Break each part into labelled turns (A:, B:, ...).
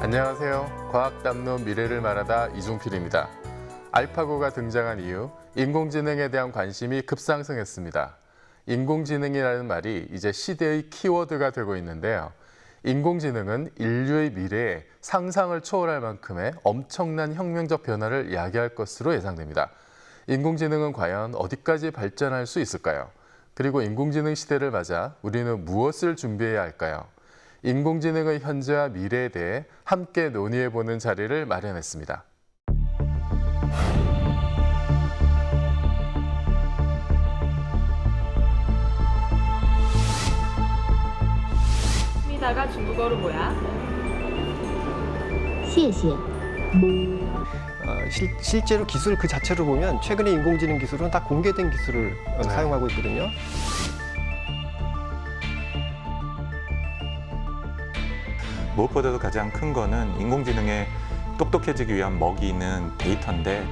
A: 안녕하세요. 과학 담론 미래를 말하다 이종필입니다. 알파고가 등장한 이후 인공지능에 대한 관심이 급상승했습니다. 인공지능이라는 말이 이제 시대의 키워드가 되고 있는데요. 인공지능은 인류의 미래에 상상을 초월할 만큼의 엄청난 혁명적 변화를 야기할 것으로 예상됩니다. 인공지능은 과연 어디까지 발전할 수 있을까요? 그리고 인공지능 시대를 맞아 우리는 무엇을 준비해야 할까요? 인공지능의 현재와 미래에 대해 함께 논의해보는 자리를 마련했습니다.
B: 다가 중국어로 뭐야?
C: 谢谢.
D: 실제로 기술 그 자체로 보면 최근의 인공지능 기술은 다 공개된 기술을 사용하고 있거든요.
E: 무엇보다도 가장 큰 거는 인공지능에 똑똑해지기 위한 먹이는 데이터인데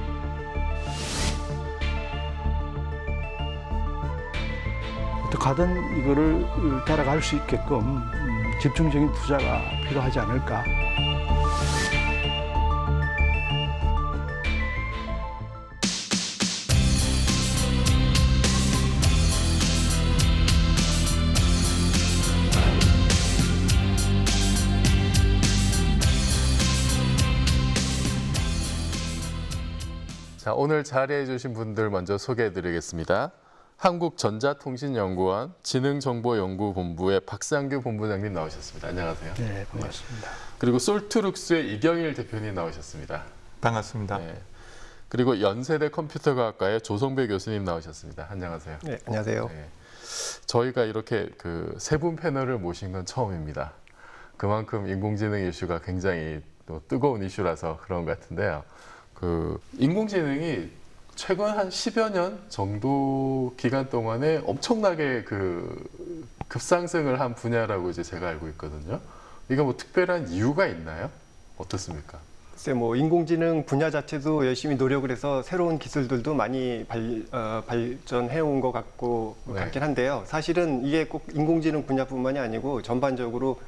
F: 어떻게든 이거를 따라갈 수 있게끔 집중적인 투자가 필요하지 않을까.
A: 자, 오늘 자리해 주신 분들 먼저 소개해 드리겠습니다. 한국전자통신연구원 지능정보연구본부의 박상규 본부장님 나오셨습니다. 안녕하세요.
F: 네, 반갑습니다.
A: 그리고 솔트룩스의 이경일 대표님 나오셨습니다.
E: 반갑습니다.
A: 네. 그리고 연세대 컴퓨터과학과의 조성배 교수님 나오셨습니다. 안녕하세요.
D: 네, 안녕하세요.
A: 네. 저희가 이렇게 그 세 분 패널을 모신 건 처음입니다. 그만큼 인공지능 이슈가 굉장히 또 뜨거운 이슈라서 그런 것 같은데요. 그 인공지능이 최근 한 10여 년 정도 기간 동안에 엄청나게 그 급상승을 한 분야라고 이제 제가 알고 있거든요. 이게 뭐 특별한 이유가 있나요? 어떻습니까?
D: 글쎄 뭐 인공지능 분야 자체도 열심히 노력을 해서 새로운 기술들도 많이 발전해 온 것 같긴 한데요. 사실은 이게 꼭 인공지능 분야뿐만이 아니고 전반적으로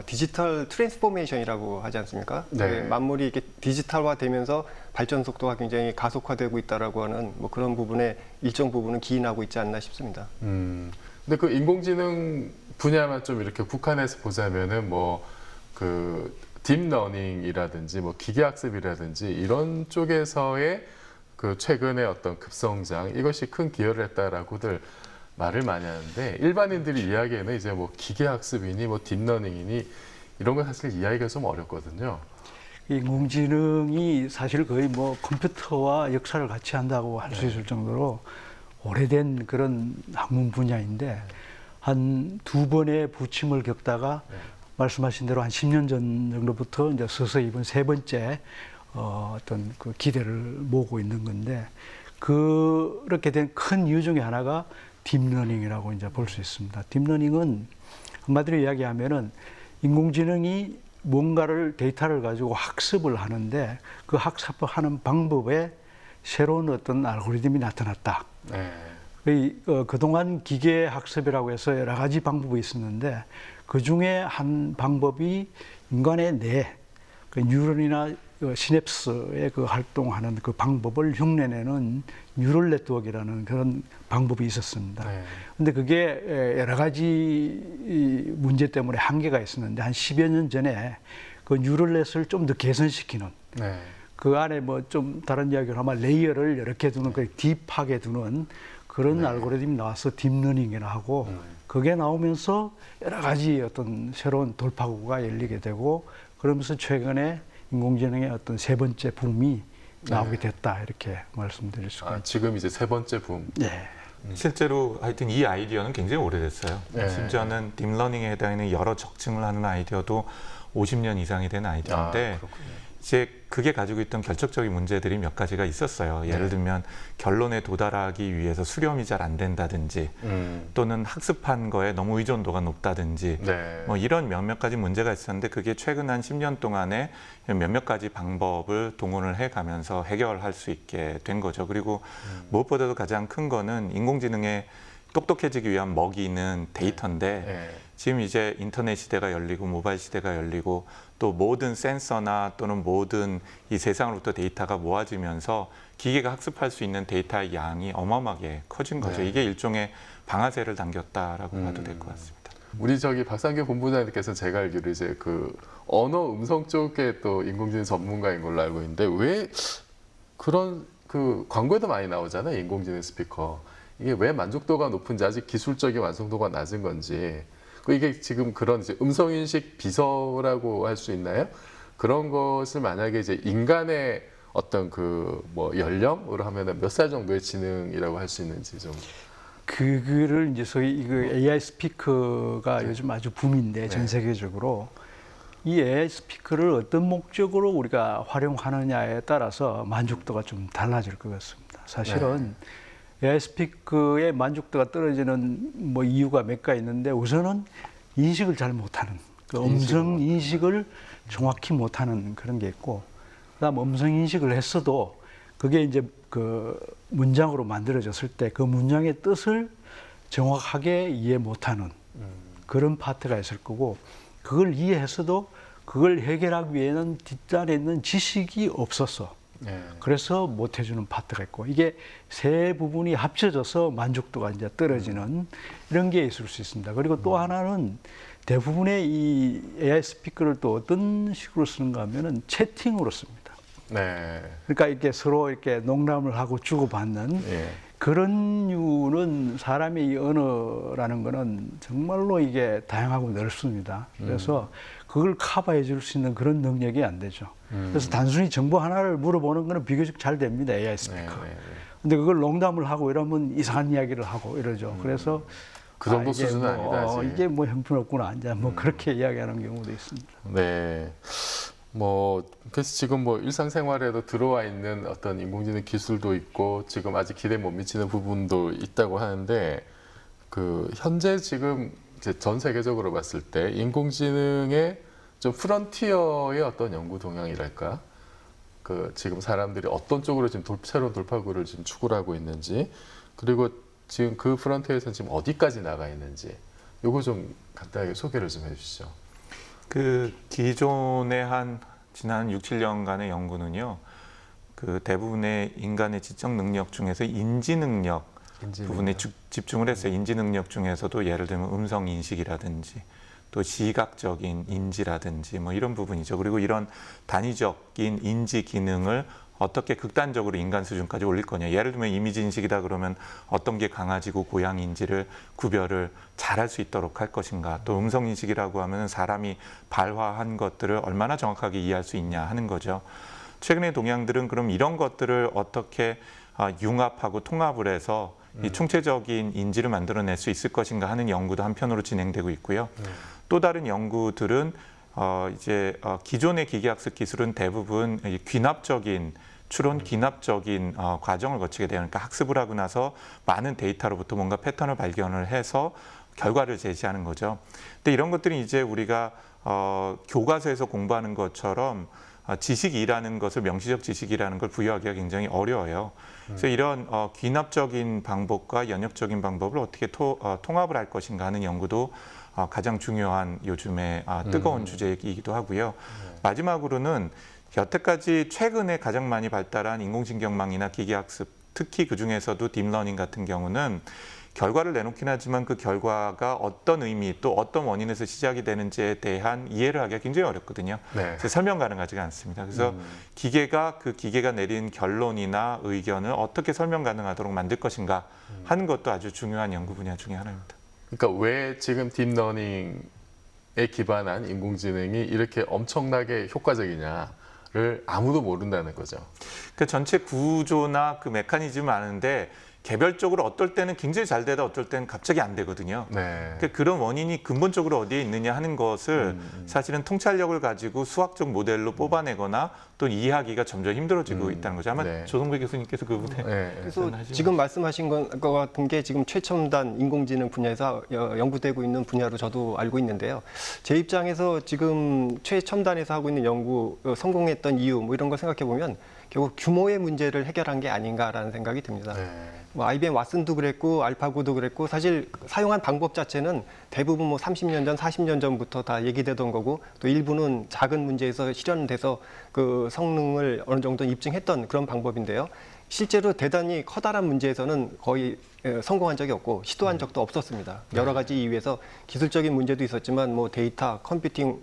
D: 디지털 트랜스포메이션이라고 하지 않습니까?
A: 네.
D: 만물이 이렇게 디지털화되면서 발전 속도가 굉장히 가속화되고 있다라고 하는 뭐 그런 부분에 일정 부분은 기인하고 있지 않나 싶습니다.
A: 근데 그 인공지능 분야만 좀 이렇게 국한해서 보자면은 뭐 그 딥러닝이라든지 뭐 기계학습이라든지 이런 쪽에서의 그 최근의 어떤 급성장 이것이 큰 기여를 했다라고들 말을 많이 하는데 일반인들이 이야기에는 이제 뭐 기계학습이니 뭐 딥러닝이니 이런 거 사실 이야기가 좀 어렵거든요.
F: 인공지능이 사실 거의 뭐 컴퓨터와 역사를 같이 한다고 할 수 있을 정도로 오래된 그런 학문 분야인데 한 두 번의 부침을 겪다가 말씀하신 대로 한 10년 전 정도부터 이제 서서히 이번 세 번째 어떤 그 기대를 모으고 있는 건데 그렇게 된 큰 이유 중에 하나가 딥러닝이라고 이제 볼 수 있습니다. 딥러닝은 한마디로 이야기하면은 인공지능이 뭔가를 데이터를 가지고 학습을 하는데 그 학습을 하는 방법에 새로운 어떤 알고리즘이 나타났다. 그동안 기계 학습이라고 해서 여러 가지 방법이 있었는데 그 중에 한 방법이 인간의 뇌, 그 뉴런이나 시냅스의 그 활동하는 그 방법을 흉내내는 뉴럴 네트워크라는 그런 방법이 있었습니다. 근데 그게 여러 가지 문제 때문에 한계가 있었는데 한 10여 년 전에 그 뉴럴넷을 좀 더 개선시키는 그 안에 뭐 좀 다른 이야기를 하면 레이어를 여러 개 두는 그 딥하게 두는 그런 알고리즘이 나와서 딥러닝이라 하고 그게 나오면서 여러 가지 어떤 새로운 돌파구가 열리게 되고 그러면서 최근에 인공지능의 어떤 세 번째 붐이 나오게 됐다 이렇게 말씀드릴 수가 있죠.
A: 지금 이제 세 번째 붐.
F: 네.
E: 실제로 하여튼 이 아이디어는 굉장히 오래됐어요. 심지어는 딥러닝에 해당하는 여러 적증을 하는 아이디어도 50년 이상이 된 아이디어인데 이제 그게 가지고 있던 결정적인 문제들이 몇 가지가 있었어요. 예를 들면 결론에 도달하기 위해서 수렴이 잘 안 된다든지 또는 학습한 거에 너무 의존도가 높다든지 뭐 이런 몇몇 가지 문제가 있었는데 그게 최근 한 10년 동안에 몇몇 가지 방법을 동원을 해가면서 해결할 수 있게 된 거죠. 그리고 무엇보다도 가장 큰 거는 인공지능에 똑똑해지기 위한 먹이는 데이터인데 지금 이제 인터넷 시대가 열리고 모바일 시대가 열리고 또 모든 센서나 또는 모든 이 세상으로부터 데이터가 모아지면서 기계가 학습할 수 있는 데이터의 양이 어마어마하게 커진 거죠.
A: 네.
E: 이게 일종의 방아쇠를 당겼다라고 봐도 될 것 같습니다.
A: 우리 저기 박상규 본부장님께서 제가 알기로 이제 그 언어 음성 쪽에 또 인공지능 전문가인 걸로 알고 있는데 왜 그런 그 광고에도 많이 나오잖아요. 인공지능 스피커. 이게 왜 만족도가 높은지 아직 기술적인 완성도가 낮은 건지. 이게 지금 그런 이제 음성인식 비서라고 할 수 있나요? 그런 것을 만약에 이제 인간의 어떤 그 뭐 연령으로 하면은 몇 살 정도의 지능이라고 할 수 있는지 좀.
F: 그거를 이제 소위 이거 AI 스피커가 요즘 아주 붐인데 전 세계적으로 이 AI 스피커를 어떤 목적으로 우리가 활용하느냐에 따라서 만족도가 좀 달라질 것 같습니다. 사실은 AI 스피커의 만족도가 떨어지는 뭐 이유가 몇 가지 있는데 우선은 인식을 잘 못하는 그 음성 인식을 정확히 못하는 그런 게 있고, 그다음 음성 인식을 했어도 그게 이제 그 문장으로 만들어졌을 때 그 문장의 뜻을 정확하게 이해 못하는 그런 파트가 있을 거고, 그걸 이해했어도 그걸 해결하기 위해는 뒷단에 있는 지식이 없었어. 그래서 못 해주는 파트가 있고, 이게 세 부분이 합쳐져서 만족도가 이제 떨어지는 이런 게 있을 수 있습니다. 그리고 또 하나는 대부분의 이 AI 스피커를 또 어떤 식으로 쓰는가 하면은 채팅으로 씁니다. 그러니까 이렇게 서로 이렇게 농담을 하고 주고받는 그런 이유는 사람의 이 언어라는 거는 정말로 이게 다양하고 넓습니다. 그래서 그걸 커버해 줄 수 있는 그런 능력이 안 되죠. 그래서 단순히 정보 하나를 물어보는 거는 비교적 잘 됩니다. AI 스피커. 근데 그걸 농담을 하고 이러면 이상한 이야기를 하고 이러죠. 그래서
A: 그 정도 수준은 아니다.
F: 이게 뭐 형편없구나. 이제 뭐 그렇게 이야기하는 경우도 있습니다.
A: 네. 뭐 그래서 지금 뭐 일상생활에도 들어와 있는 어떤 인공지능 기술도 있고 지금 아직 기대 못 미치는 부분도 있다고 하는데, 그 현재 지금 이제 전 세계적으로 봤을 때 인공지능의 좀 프론티어의 어떤 연구 동향이랄까, 그 지금 사람들이 어떤 쪽으로 지금 새로운 돌파구를 지금 추구를 하고 있는지, 그리고 지금 그 프론티어에서는 지금 어디까지 나가 있는지, 요거 좀 간단하게 소개를 좀 해주시죠.
E: 그 기존의 한 지난 6, 7년간의 연구는요, 그 대부분의 인간의 지적 능력 중에서 인지 능력 부분에 집중을 했어요. 인지 능력 중에서도 예를 들면 음성 인식이라든지 또 시각적인 인지라든지 뭐 이런 부분이죠. 그리고 이런 단위적인 인지 기능을 어떻게 극단적으로 인간 수준까지 올릴 거냐. 예를 들면 이미지 인식이다 그러면 어떤 게 강아지고 고양이인지를 구별을 잘할 수 있도록 할 것인가. 또 음성 인식이라고 하면 사람이 발화한 것들을 얼마나 정확하게 이해할 수 있냐 하는 거죠. 최근의 동향들은 그럼 이런 것들을 어떻게 융합하고 통합을 해서 이 총체적인 인지를 만들어낼 수 있을 것인가 하는 연구도 한편으로 진행되고 있고요. 또 다른 연구들은 기존의 기계학습 기술은 대부분 귀납적인 추론 귀납적인 과정을 거치게 돼요. 그러니까 학습을 하고 나서 많은 데이터로부터 뭔가 패턴을 발견을 해서 결과를 제시하는 거죠. 근데 이런 것들이 이제 우리가 교과서에서 공부하는 것처럼 지식이라는 것을 명시적 지식이라는 걸 부여하기가 굉장히 어려워요. 그래서 이런 귀납적인 방법과 연역적인 방법을 어떻게 통합을 할 것인가 하는 연구도 가장 중요한 요즘의 뜨거운 주제이기도 하고요. 마지막으로는 여태까지 최근에 가장 많이 발달한 인공신경망이나 기계학습, 특히 그중에서도 딥러닝 같은 경우는 결과를 내놓긴 하지만 그 결과가 어떤 의미 또 어떤 원인에서 시작이 되는지에 대한 이해를 하기가 굉장히 어렵거든요. 설명 가능하지가 않습니다. 그래서 기계가 내린 결론이나 의견을 어떻게 설명 가능하도록 만들 것인가 하는 것도 아주 중요한 연구 분야 중에 하나입니다.
A: 그러니까 왜 지금 딥러닝에 기반한 인공지능이 이렇게 엄청나게 효과적이냐를 아무도 모른다는 거죠.
E: 그 전체 구조나 그 메커니즘은 아는데 개별적으로 어떨 때는 굉장히 잘 되다 어떨 때는 갑자기 안 되거든요. 그러니까 그런 원인이 근본적으로 어디에 있느냐 하는 것을 사실은 통찰력을 가지고 수학적 모델로 뽑아내거나 또 이해하기가 점점 힘들어지고 있다는 거죠. 아마 조성배 교수님께서 그 부분에
D: 그래서 지금 말씀하신 것 같은 게 지금 최첨단 인공지능 분야에서 연구되고 있는 분야로 저도 알고 있는데요. 제 입장에서 지금 최첨단에서 하고 있는 연구 성공했던 이유 뭐 이런 걸 생각해 보면 결국 규모의 문제를 해결한 게 아닌가라는 생각이 듭니다. 뭐 IBM 왓슨도 그랬고 알파고도 그랬고 사실 사용한 방법 자체는 대부분 뭐 30년 전, 40년 전부터 다 얘기되던 거고 또 일부는 작은 문제에서 실현돼서 그 성능을 어느 정도 입증했던 그런 방법인데요. 실제로 대단히 커다란 문제에서는 거의 성공한 적이 없고 시도한 적도 없었습니다. 여러 가지 이유에서 기술적인 문제도 있었지만 뭐 데이터, 컴퓨팅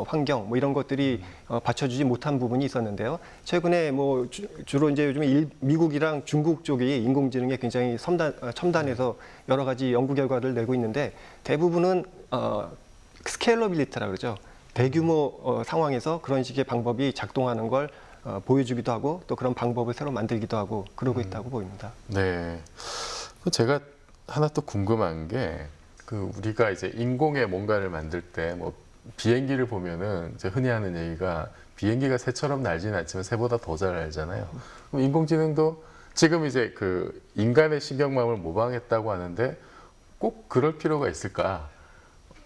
D: 환경 뭐 이런 것들이 받쳐주지 못한 부분이 있었는데요. 최근에 뭐 주로 이제 요즘에 미국이랑 중국 쪽이 인공지능에 굉장히 첨단해서 여러 가지 연구 결과를 내고 있는데 대부분은 스케일러빌리티라 그러죠. 대규모 상황에서 그런 식의 방법이 작동하는 걸 보여주기도 하고 또 그런 방법을 새로 만들기도 하고 그러고 있다고 보입니다.
A: 네. 제가 하나 또 궁금한 게 그 우리가 이제 인공의 뭔가를 만들 때 뭐 비행기를 보면은 이제 흔히 하는 얘기가 비행기가 새처럼 날지는 않지만 새보다 더 잘 날잖아요. 그럼 인공지능도 지금 이제 그 인간의 신경망을 모방했다고 하는데 꼭 그럴 필요가 있을까?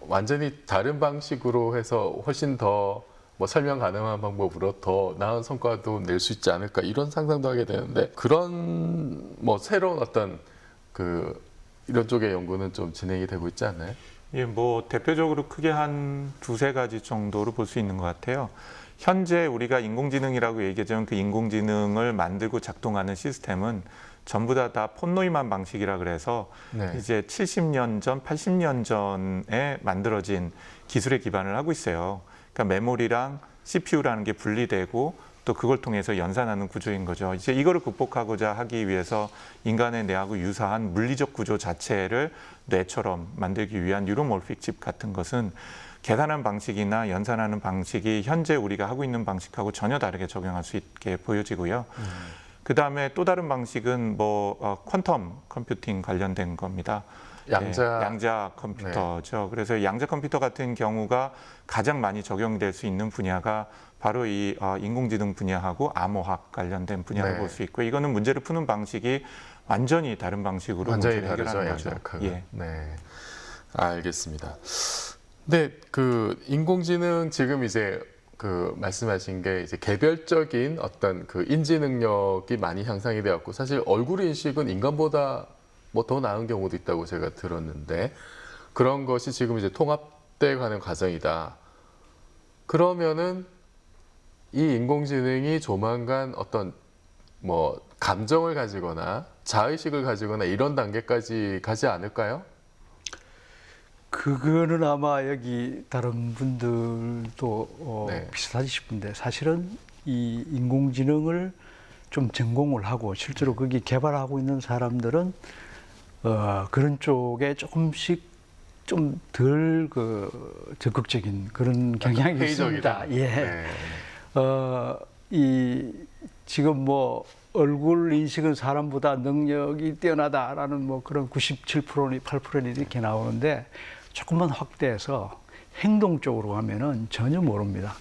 A: 완전히 다른 방식으로 해서 훨씬 더 뭐 설명 가능한 방법으로 더 나은 성과도 낼 수 있지 않을까 이런 상상도 하게 되는데 그런 뭐 새로운 어떤 그 이런 쪽의 연구는 좀 진행이 되고 있지 않나요?
E: 예, 뭐 대표적으로 크게 한 두세 가지 정도로 볼 수 있는 것 같아요. 현재 우리가 인공지능이라고 얘기하자면 그 인공지능을 만들고 작동하는 시스템은 전부 다 폰노이만 방식이라 그래서
A: 네.
E: 이제 70년 전, 80년 전에 만들어진 기술에 기반을 하고 있어요. 그러니까 메모리랑 CPU라는 게 분리되고 또 그걸 통해서 연산하는 구조인 거죠. 이제 이거를 극복하고자 하기 위해서 인간의 뇌하고 유사한 물리적 구조 자체를 뇌처럼 만들기 위한 뉴로모픽 칩 같은 것은 계산하는 방식이나 연산하는 방식이 현재 우리가 하고 있는 방식하고 전혀 다르게 적용할 수 있게 보여지고요. 그 다음에 또 다른 방식은 뭐 퀀텀 컴퓨팅 관련된 겁니다. 양자 컴퓨터죠. 네. 그래서 양자 컴퓨터 같은 경우가 가장 많이 적용될 수 있는 분야가 바로 이 인공지능 분야하고 암호학 관련된 분야를
A: 네.
E: 볼 수 있고 이거는 문제를 푸는 방식이 완전히 다른 방식으로
A: 완전히
E: 문제를
A: 다르죠.
E: 해결하는 거죠.
A: 예. 네, 알겠습니다. 근데 그 인공지능 지금 이제 그 말씀하신 게 이제 개별적인 어떤 그 인지 능력이 많이 향상이 되었고 사실 얼굴 인식은 인간보다 뭐 더 나은 경우도 있다고 제가 들었는데 그런 것이 지금 이제 통합돼 가는 과정이다. 그러면은 이 인공지능이 조만간 어떤 뭐 감정을 가지거나 자의식을 가지거나 이런 단계까지 가지 않을까요?
F: 그거는 아마 여기 다른 분들도
A: 네.
F: 비슷하지 싶은데 사실은 이 인공지능을 좀 전공을 하고 실제로 거기 개발하고 있는 사람들은 그런 쪽에 조금씩 좀 덜 적극적인 그런 경향이 있습니다. 예.
A: 네.
F: 지금 뭐 얼굴 인식은 사람보다 능력이 뛰어나다라는 뭐 그런 97%, 8% 이렇게 나오는데 조금만 확대해서 행동 쪽으로 가면은 전혀 모릅니다.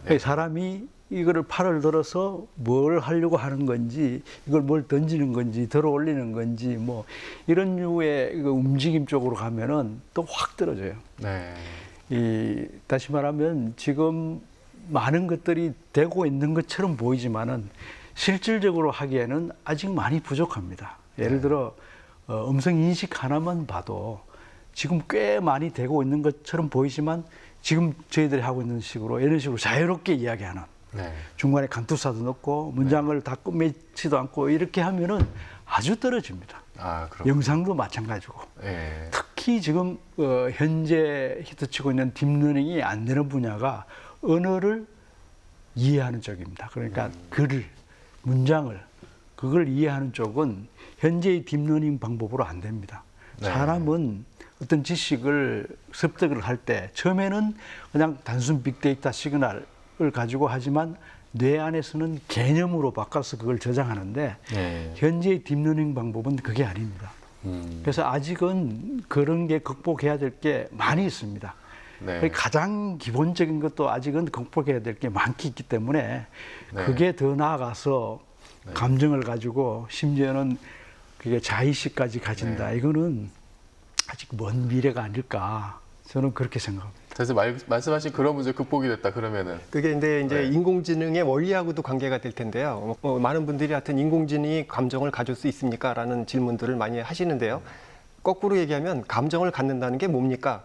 A: 네.
F: 사람이 이거를 팔을 들어서 뭘 하려고 하는 건지, 이걸 뭘 던지는 건지, 들어 올리는 건지, 뭐 이런 류의 움직임 쪽으로 가면은 또 확 떨어져요.
A: 네.
F: 다시 말하면 지금 많은 것들이 되고 있는 것처럼 보이지만은 실질적으로 하기에는 아직 많이 부족합니다. 예를 들어 음성 인식 하나만 봐도 지금 꽤 많이 되고 있는 것처럼 보이지만 지금 저희들이 하고 있는 식으로 이런 식으로 자유롭게 이야기하는
A: 네.
F: 중간에 간투사도 넣고 문장을 다 끝맺지도 않고 이렇게 하면은 아주 떨어집니다. 영상도 마찬가지고.
A: 네.
F: 특히 지금 현재 히트치고 있는 딥러닝이 안 되는 분야가 언어를 이해하는 쪽입니다. 그러니까 글을, 문장을, 그걸 이해하는 쪽은 현재의 딥러닝 방법으로 안 됩니다.
A: 네.
F: 사람은 어떤 지식을 습득을 할 때 처음에는 그냥 단순 빅데이터 시그널을 가지고 하지만 뇌 안에서는 개념으로 바꿔서 그걸 저장하는데
A: 네.
F: 현재의 딥러닝 방법은 그게 아닙니다. 그래서 아직은 그런 게 극복해야 될 게 많이 있습니다.
A: 네.
F: 가장 기본적인 것도 아직은 극복해야 될 게 많기 있기 때문에
A: 네.
F: 그게 더 나아가서
A: 네.
F: 감정을 가지고 심지어는 그게 자의식까지 가진다.
A: 네.
F: 이거는 아직 먼 미래가 아닐까 저는 그렇게 생각합니다.
A: 그래서 말씀하신 그런 문제 극복이 됐다 그러면은
D: 그게 이제
A: 네.
D: 인공지능의 원리하고도 관계가 될 텐데요. 많은 분들이 하여튼 인공지능이 감정을 가질 수 있습니까? 라는 질문들을 많이 하시는데요. 거꾸로 얘기하면 감정을 갖는다는 게 뭡니까?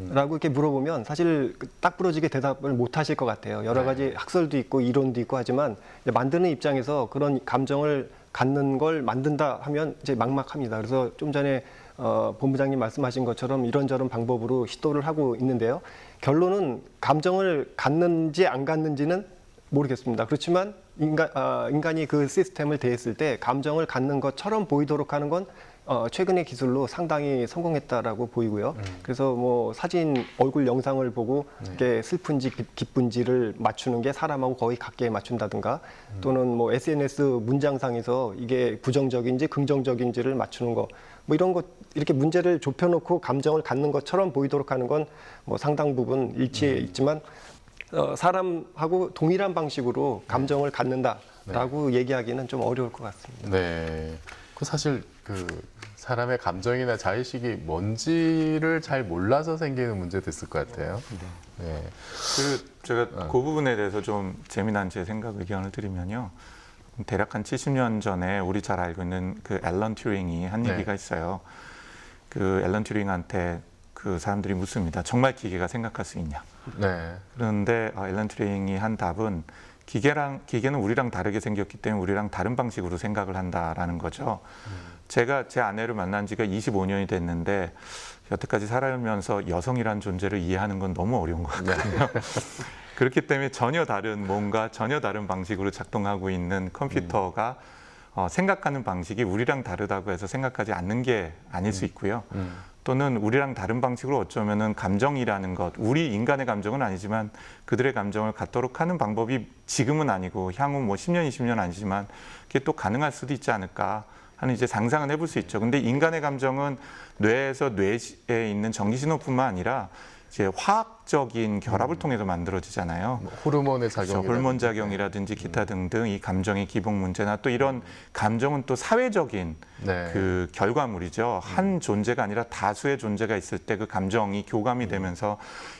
D: 라고 이렇게 물어보면 사실 딱 부러지게 대답을 못 하실 것 같아요. 여러 가지 학설도 있고 이론도 있고 하지만 이제 만드는 입장에서 그런 감정을 갖는 걸 만든다 하면 이제 막막합니다. 그래서 좀 전에 본부장님 말씀하신 것처럼 이런저런 방법으로 시도를 하고 있는데요. 결론은 감정을 갖는지 안 갖는지는 모르겠습니다. 그렇지만 인간이 그 시스템을 대했을 때 감정을 갖는 것처럼 보이도록 하는 건 최근의 기술로 상당히 성공했다라고 보이고요. 그래서 뭐 사진, 얼굴 영상을 보고 이게 슬픈지 기쁜지를 맞추는 게 사람하고 거의 같게 맞춘다든가 또는 뭐 SNS 문장상에서 이게 부정적인지 긍정적인지를 맞추는 거 뭐 이런 것 이렇게 문제를 좁혀놓고 감정을 갖는 것처럼 보이도록 하는 건 뭐 상당 부분 일치해 있지만 사람하고 동일한 방식으로 감정을 갖는다라고 얘기하기는 좀 어려울 것 같습니다.
A: 네. 그 사실 그 사람의 감정이나 자의식이 뭔지를 잘 몰라서 생기는 문제도 있을 것 같아요. 네.
E: 제가 그 부분에 대해서 좀 재미난 제 생각 의견을 드리면요. 대략 한 70년 전에 우리 잘 알고 있는 그 앨런 튜링이 한 얘기가 있어요. 그 앨런 튜링한테 그 사람들이 묻습니다. 정말 기계가 생각할 수 있냐?
A: 네.
E: 그런데 앨런 튜링이 한 답은 기계는 우리랑 다르게 생겼기 때문에 우리랑 다른 방식으로 생각을 한다라는 거죠. 제가 제 아내를 만난 지가 25년이 됐는데 여태까지 살아오면서 여성이란 존재를 이해하는 건 너무 어려운 것 같거든요. 그렇기 때문에 전혀 다른 방식으로 작동하고 있는 컴퓨터가 생각하는 방식이 우리랑 다르다고 해서 생각하지 않는 게 아닐 수 있고요. 또는 우리랑 다른 방식으로 어쩌면은 감정이라는 것, 우리 인간의 감정은 아니지만 그들의 감정을 갖도록 하는 방법이 지금은 아니고 향후 뭐 10년, 20년 아니지만 그게 또 가능할 수도 있지 않을까 하는 이제 상상은 해볼 수 있죠. 근데 인간의 감정은 뇌에서 뇌에 있는 전기신호뿐만 아니라 이제 화학적인 결합을 통해서 만들어지잖아요.
A: 뭐 호르몬의 작용,
E: 호르몬 작용이라든지 기타 등등 이 감정의 기복 문제나 또 이런 감정은 또 사회적인 그 결과물이죠. 한 존재가 아니라 다수의 존재가 있을 때 그 감정이 교감이 되면서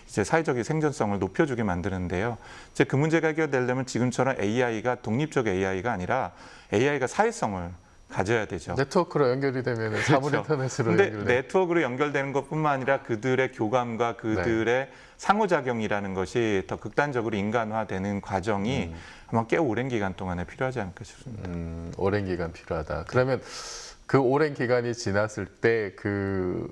E: 이제 사회적인 생존성을 높여주게 만드는데요. 이제 그 문제가 해결되려면 지금처럼 AI가 독립적 AI가 아니라 AI가 사회성을 가져야 되죠.
A: 네트워크로 연결이 되면 사물 인터넷으로
E: 근데
A: 연결돼.
E: 네트워크로 연결되는 것뿐만 아니라 그들의 교감과 그들의 상호작용이라는 것이 더 극단적으로 인간화되는 과정이 아마 꽤 오랜 기간 동안에 필요하지 않을까 싶습니다.
A: 오랜 기간 필요하다. 그러면 그 오랜 기간이 지났을 때 그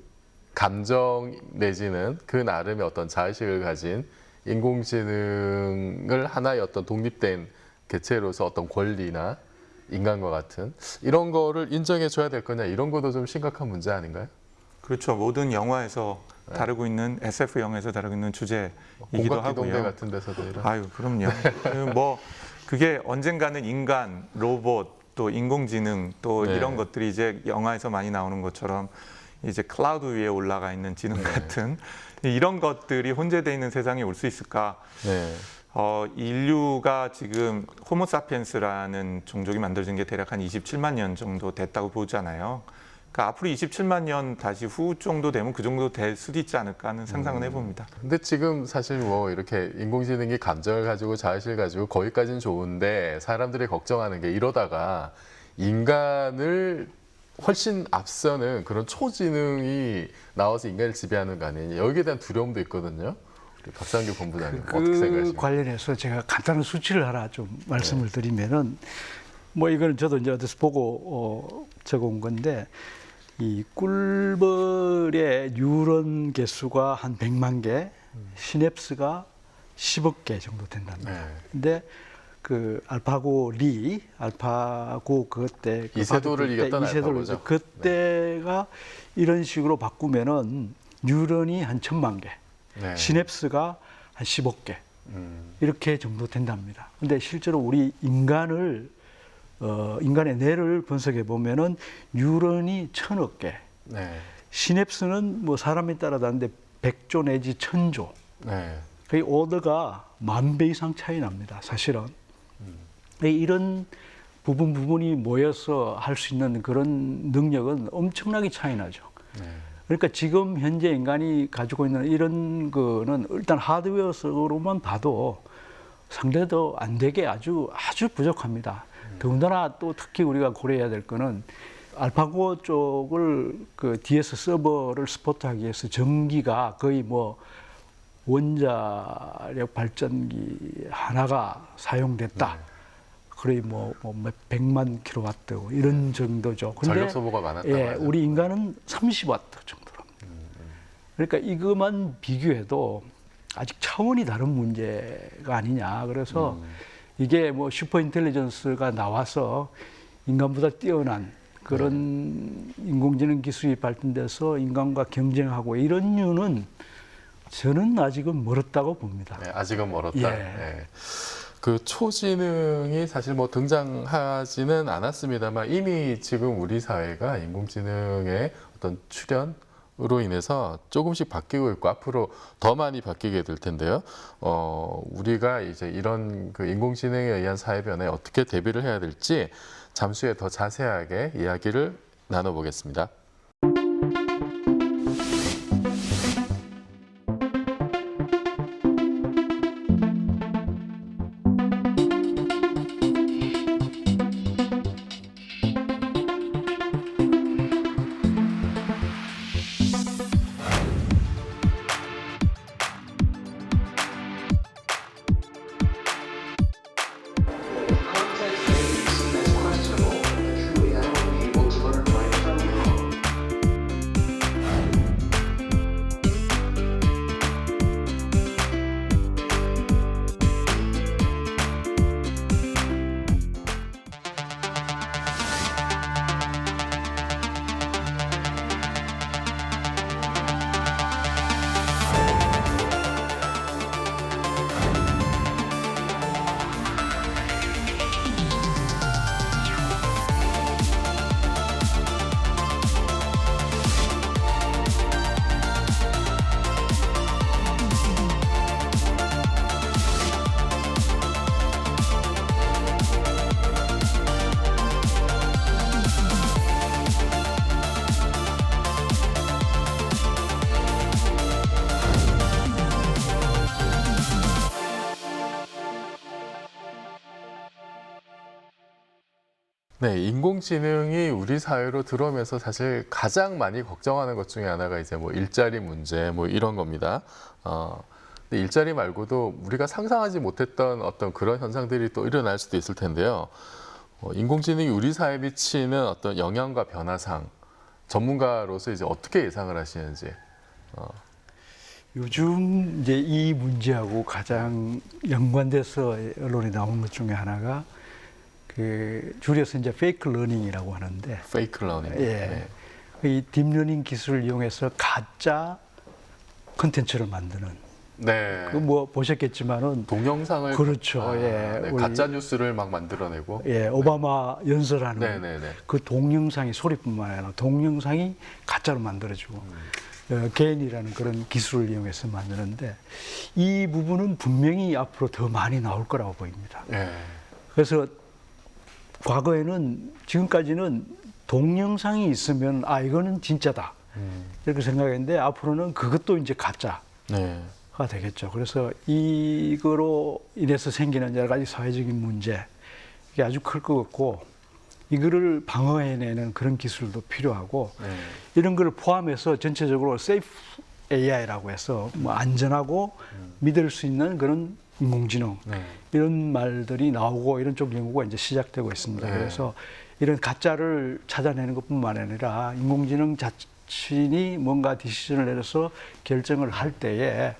A: 감정 내지는 그 나름의 어떤 자의식을 가진 인공지능을 하나의 어떤 독립된 개체로서 어떤 권리나 인간과 같은 이런 거를 인정해 줘야 될 거냐 이런 것도 좀 심각한 문제 아닌가요?
E: 그렇죠. 모든 영화에서 다루고 있는 SF 영화에서 다루고 있는 주제이기도
A: 공각기동대
E: 하고요.
A: 같은 데서도 이런.
E: 아유, 그럼요. 뭐 그게 언젠가는 인간, 로봇, 또 인공지능 또 이런 것들이 이제 영화에서 많이 나오는 것처럼 이제 클라우드 위에 올라가 있는 지능 같은 이런 것들이 혼재되어 있는 세상이 올 수 있을까? 인류가 지금 호모사피엔스라는 종족이 만들어진 게 대략 한 27만 년 정도 됐다고 보잖아요. 그러니까 앞으로 27만 년 다시 후 정도 되면 그 정도 될 수도 있지 않을까 하는 상상은 해봅니다.
A: 근데 지금 사실 뭐 이렇게 인공지능이 감정을 가지고 자의식을 가지고 거기까지는 좋은데 사람들이 걱정하는 게 이러다가 인간을 훨씬 앞서는 그런 초지능이 나와서 인간을 지배하는 거 아니냐 여기에 대한 두려움도 있거든요. 박상규 본부장님 어떻게 생각하십니까?
F: 관련해서 제가 간단한 수치를 하나 좀 말씀을 드리면은 뭐 이거는 저도 이제 어디서 보고 적어온 건데 이 꿀벌의 뉴런 개수가 한 100만 개, 시냅스가 10억 개 정도 된답니다. 근데 그 알파고 그때
A: 이세돌을 이겼던
F: 이세돌 그때가 이런 식으로 바꾸면은 뉴런이 한 1000만 개. 시냅스가 한 10억 개 이렇게 정도 된답니다. 근데 실제로 우리 인간의 뇌를 분석해 보면은 뉴런이 1000억 개, 시냅스는 뭐 사람에 따라 다른데 100조 내지 1000조. 거의 오더가 10,000배 이상 차이 납니다. 사실은 이런 부분이 모여서 할 수 있는 그런 능력은 엄청나게 차이 나죠. 그러니까 지금 현재 인간이 가지고 있는 이런 거는 일단 하드웨어적으로만 봐도 상대도 안 되게 아주 부족합니다. 더군다나 또 특히 우리가 고려해야 될 거는 알파고 쪽을 그 DS 서버를 스포트하기 위해서 전기가 거의 뭐 원자력 발전기 하나가 사용됐다. 거의 뭐 백만 킬로와트 이런 정도죠. 근데
A: 전력 소모가 많았다고
F: 예,
A: 하죠.
F: 우리 인간은 30와트 정도랍니다. 그러니까 이것만 비교해도 아직 차원이 다른 문제가 아니냐. 그래서 이게 뭐 슈퍼 인텔리전스가 나와서 인간보다 뛰어난 그런 인공지능 기술이 발전돼서 인간과 경쟁하고 이런 이유는 저는 아직은 멀었다고 봅니다.
A: 네, 아직은 멀었다.
F: 예.
A: 네. 그 초지능이 사실 뭐 등장하지는 않았습니다만 이미 지금 우리 사회가 인공지능의 어떤 출현으로 인해서 조금씩 바뀌고 있고 앞으로 더 많이 바뀌게 될 텐데요. 우리가 이제 이런 그 인공지능에 의한 사회 변화에 어떻게 대비를 해야 될지 잠시 후에 더 자세하게 이야기를 나눠보겠습니다. 네, 인공지능이 우리 사회로 들어오면서 사실 가장 많이 걱정하는 것 중에 하나가 이제 뭐 일자리 문제 뭐 이런 겁니다. 근데 일자리 말고도 우리가 상상하지 못했던 어떤 그런 현상들이 또 일어날 수도 있을 텐데요. 인공지능이 우리 사회에 미치는 어떤 영향과 변화상 전문가로서 이제 어떻게 예상을 하시는지.
F: 요즘 이제 이 문제하고 가장 연관돼서 언론에 나온 것 중에 하나가 그 줄여서 이제 페이크 러닝이라고 하는데,
A: 페이크 러닝.
F: 예, 이 딥러닝 기술을 이용해서 가짜 컨텐츠를 만드는.
A: 네.
F: 그 뭐 보셨겠지만은
A: 동영상을
F: 그렇죠. 예,
A: 네,
F: 우리-
A: 가짜 뉴스를 막 만들어내고.
F: 예, 오바마 연설하는
A: 네네네.
F: 그 동영상이 소리뿐만 아니라 동영상이 가짜로 만들어지고 개인이라는 그런 기술을 이용해서 만드는데 이 부분은 분명히 앞으로 더 많이 나올 거라고 보입니다.
A: 예.
F: 그래서 과거에는 지금까지는 동영상이 있으면 아 이거는 진짜다 이렇게 생각했는데 앞으로는 그것도 이제 가짜가
A: 네.
F: 되겠죠. 그래서 이거로 인해서 생기는 여러 가지 사회적인 문제 이게 아주 클 것 같고 이거를 방어해내는 그런 기술도 필요하고
A: 네.
F: 이런 걸 포함해서 전체적으로 세이프 AI라고 해서 뭐 안전하고 믿을 수 있는 그런 인공지능
A: 네.
F: 이런 말들이 나오고 이런 쪽 연구가 이제 시작되고 있습니다.
A: 네.
F: 그래서 이런 가짜를 찾아내는 것뿐만 아니라 인공지능 자신이 뭔가 디시전을 내려서 결정을 할 때에